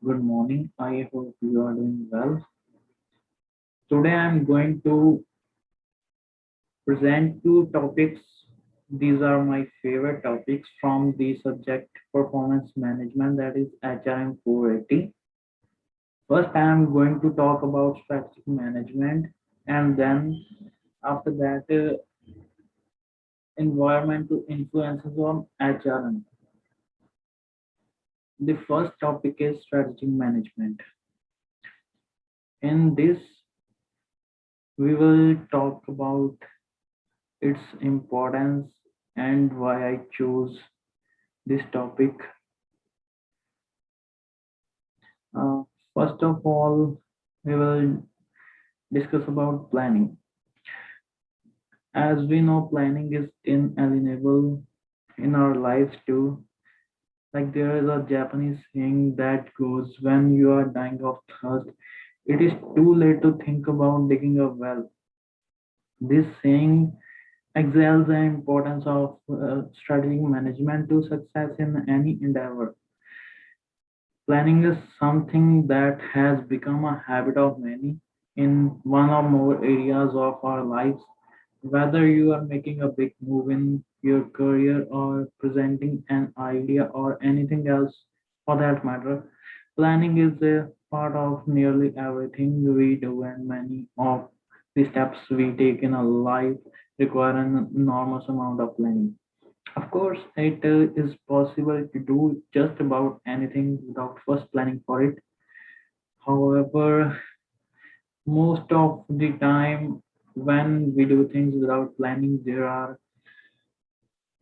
Good morning. I hope you are doing well. Today I'm going to present two topics. These are my favorite topics from the subject performance management, that is HRM 480. First, I'm going to talk about strategic management, and then after that, environmental influences on HRM. The first topic is strategic management. In this, we will talk about its importance and why I chose this topic. Uh, First of all, we will discuss about planning. As we know, planning is inalienable in our lives too. Like there is a Japanese saying that goes, when you are dying of thirst, it is too late to think about digging a well. This saying excels the importance of strategic management to success in any endeavor. Planning is something that has become a habit of many in one or more areas of our lives. Whether you are making a big move in your career or presenting an idea or anything else for that matter, planning is a part of nearly everything we do, and many of the steps we take in a life require an enormous amount of planning. Of course, it is possible to do just about anything without first planning for it. However, most of the time when we do things without planning, there are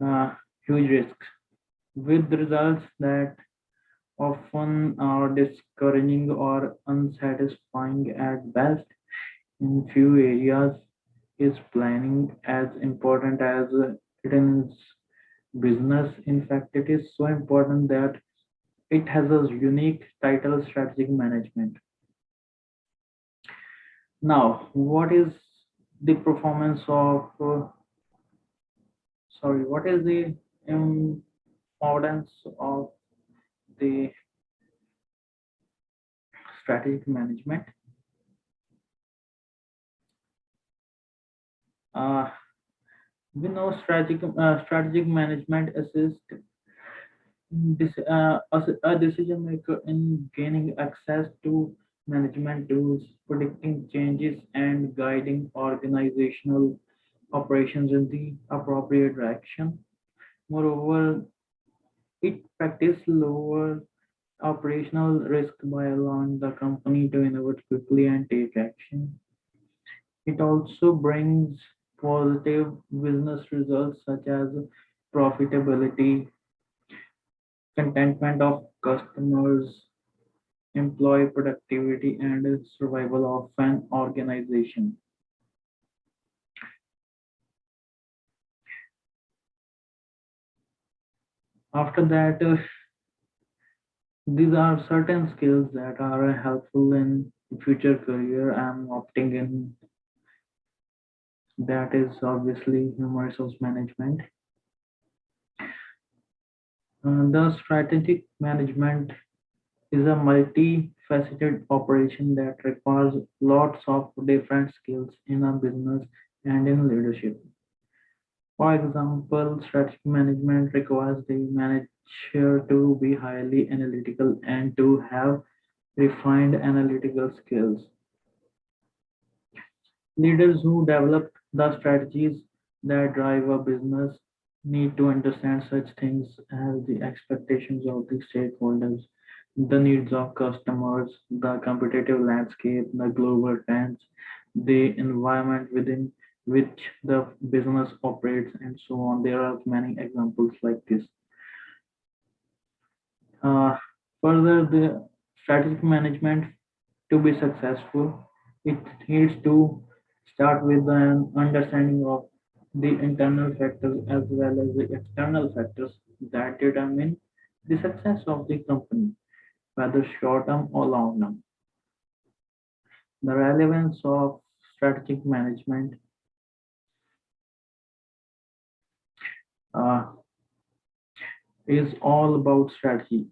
uh, huge risks with results that often are discouraging or unsatisfying at best. In few areas, is planning as important as it is business. In fact, it is so important that it has a unique title, strategic management. Now, what is the performance of, what is the importance of the strategic management? Uh, we know strategic management assists a decision maker in gaining access to management tools, predicting changes, and guiding organizational operations in the appropriate direction. Moreover, it practices lower operational risk by allowing the company to innovate quickly and take action. It also brings positive business results such as profitability, contentment of customers, employee productivity, and survival of an organization. After that, these are certain skills that are helpful in future career. I'm opting in, that is obviously human resource management. The strategic management is a multifaceted operation that requires lots of different skills in a business and in leadership. For example, strategic management requires the manager to be highly analytical and to have refined analytical skills. Leaders who develop the strategies that drive a business need to understand such things as the expectations of the stakeholders, the needs of customers, the competitive landscape, the global trends, the environment within which the business operates, and so on. There are many examples like this. Uh, Further, the strategic management to be successful, it needs to start with an understanding of the internal factors as well as the external factors that determine the success of the company, whether short term or long term. The relevance of strategic management uh, is all about strategy.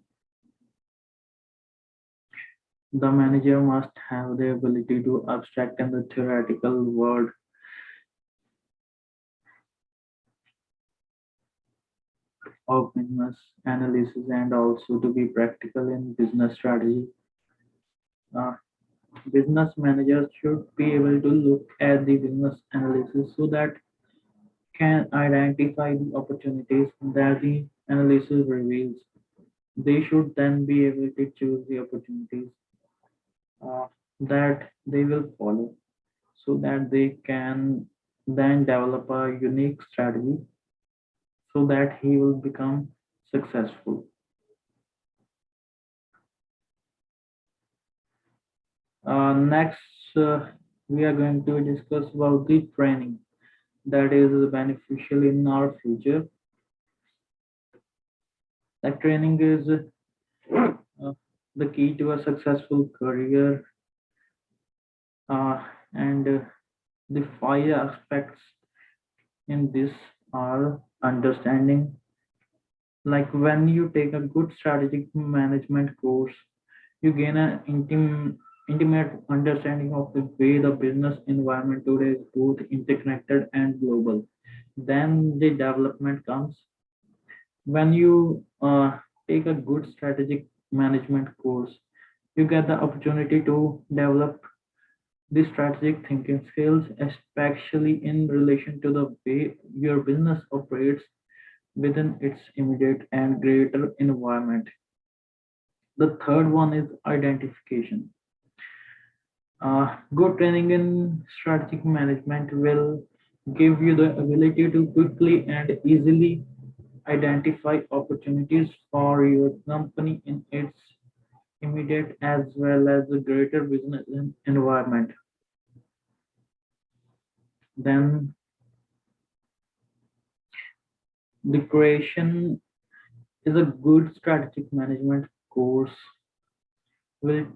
The manager must have the ability to abstract in the theoretical world of business analysis and also to be practical in business strategy. Uh, Business managers should be able to look at the business analysis so that can identify the opportunities that the analysis reveals. They should then be able to choose the opportunities uh, that they will follow so that they can then develop a unique strategy so that he will become successful. Next, we are going to discuss about the training that is beneficial in our future. That training is the key to a successful career, and the five aspects in this are understanding. Like when you take a good strategic management course, you gain an intimate understanding of the way the business environment today is both interconnected and global. Then the development comes when you take a good strategic management course. You get the opportunity to develop the strategic thinking skills, especially in relation to the way your business operates within its immediate and greater environment. The third one is identification. Good training in strategic management will give you the ability to quickly and easily identify opportunities for your company in its immediate as well as the greater business environment. Then the creation is a good strategic management course will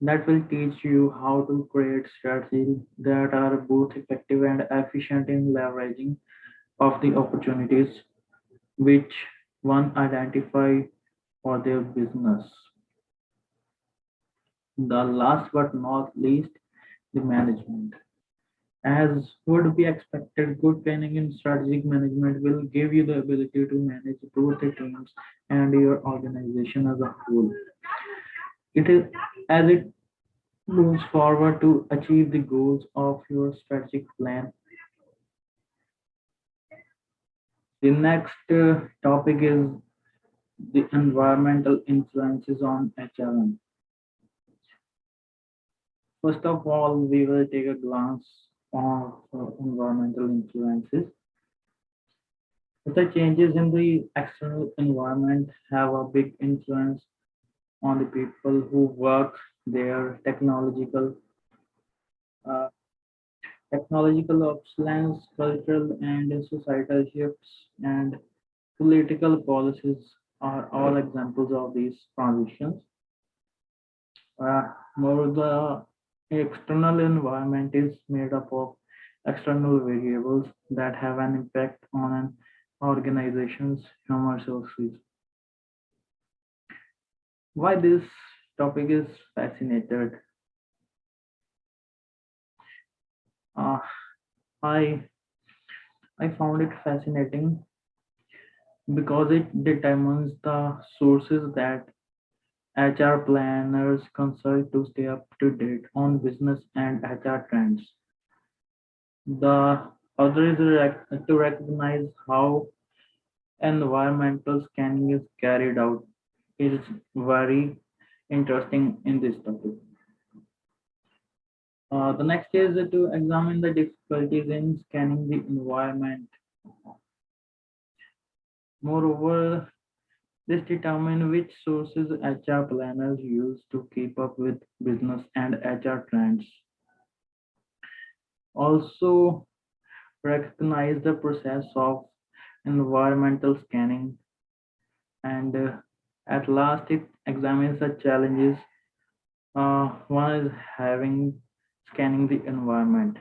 that will teach you how to create strategies that are both effective and efficient in leveraging of the opportunities which one identify for their business. The last but not least, the management. As would be expected, good training in strategic management will give you the ability to manage both the teams and your organization as a whole. It is as it moves forward to achieve the goals of your strategic plan. The next topic is the environmental influences on HRM. First of all, we will take a glance of environmental influences. The changes in the external environment have a big influence on the people who work there. Uh, Technological obsolescence, cultural and societal shifts, and political policies are all examples of these transitions. More the external environment is made up of external variables that have an impact on an organization's human resources. Why this topic is fascinated? Uh, I I found it fascinating because it determines the sources that HR planners consult to stay up to date on business and HR trends. The other is to recognize how environmental scanning is carried out is very interesting in this topic. The next is to examine the difficulties in scanning the environment. Moreover, this determine which sources HR planners use to keep up with business and HR trends. Also, recognize the process of environmental scanning, and at last it examines the challenges. One is having scanning the environment.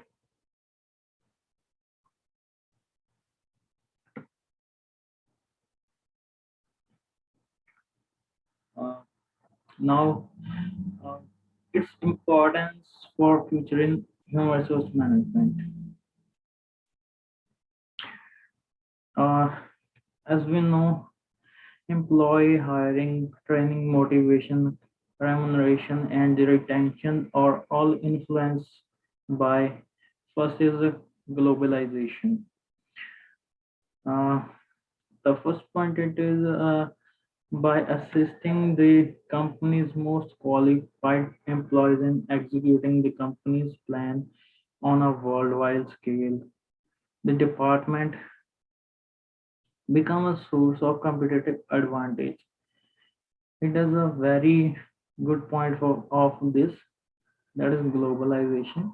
Uh, Now, its importance for future in human resource management. Uh, as we know, employee hiring, training, motivation, remuneration, and retention are all influenced by first is globalization. Uh, the first point it is by assisting the company's most qualified employees in executing the company's plan on a worldwide scale. The department become a source of competitive advantage. It is a very good point of this, that is globalization.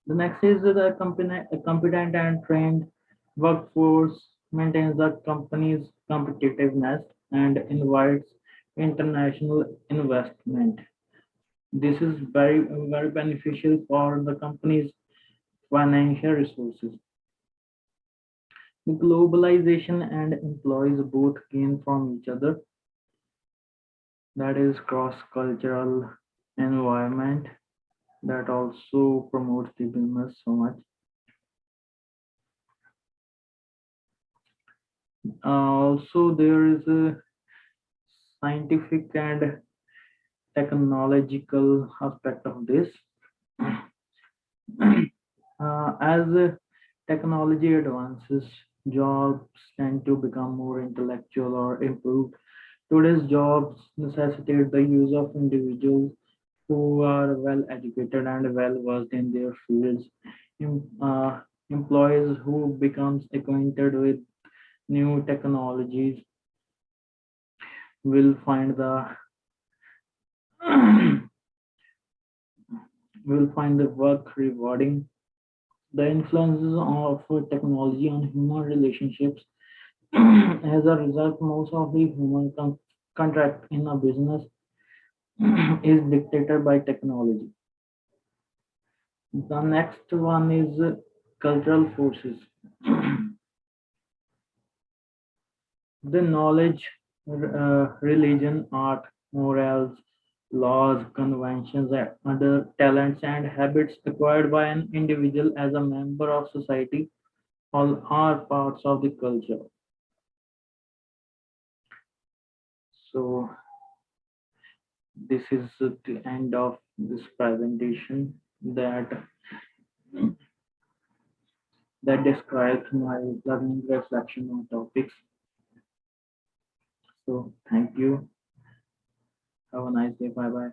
The next is the company, a competent and trained workforce maintains the company's competitiveness and invites international investment. This is very beneficial for the company's financial resources. The globalization and employees both gain from each other. That is cross-cultural environment that also promotes the business so much. Also, there is a scientific and technological aspect of this. As technology advances, jobs tend to become more intellectual or improved. Today's jobs necessitate the use of individuals who are well educated and well versed in their fields. Employees who becomes acquainted with new technologies will find the will find the work rewarding. The influences of technology on human relationships. As a result, most of the human contract in a business is dictated by technology. The next one is cultural forces. The knowledge, religion, art, morals, laws, conventions, and other talents and habits acquired by an individual as a member of society all are parts of the culture. So this is the end of this presentation that describes my learning reflection on topics. So thank you. Have a nice day. Bye bye.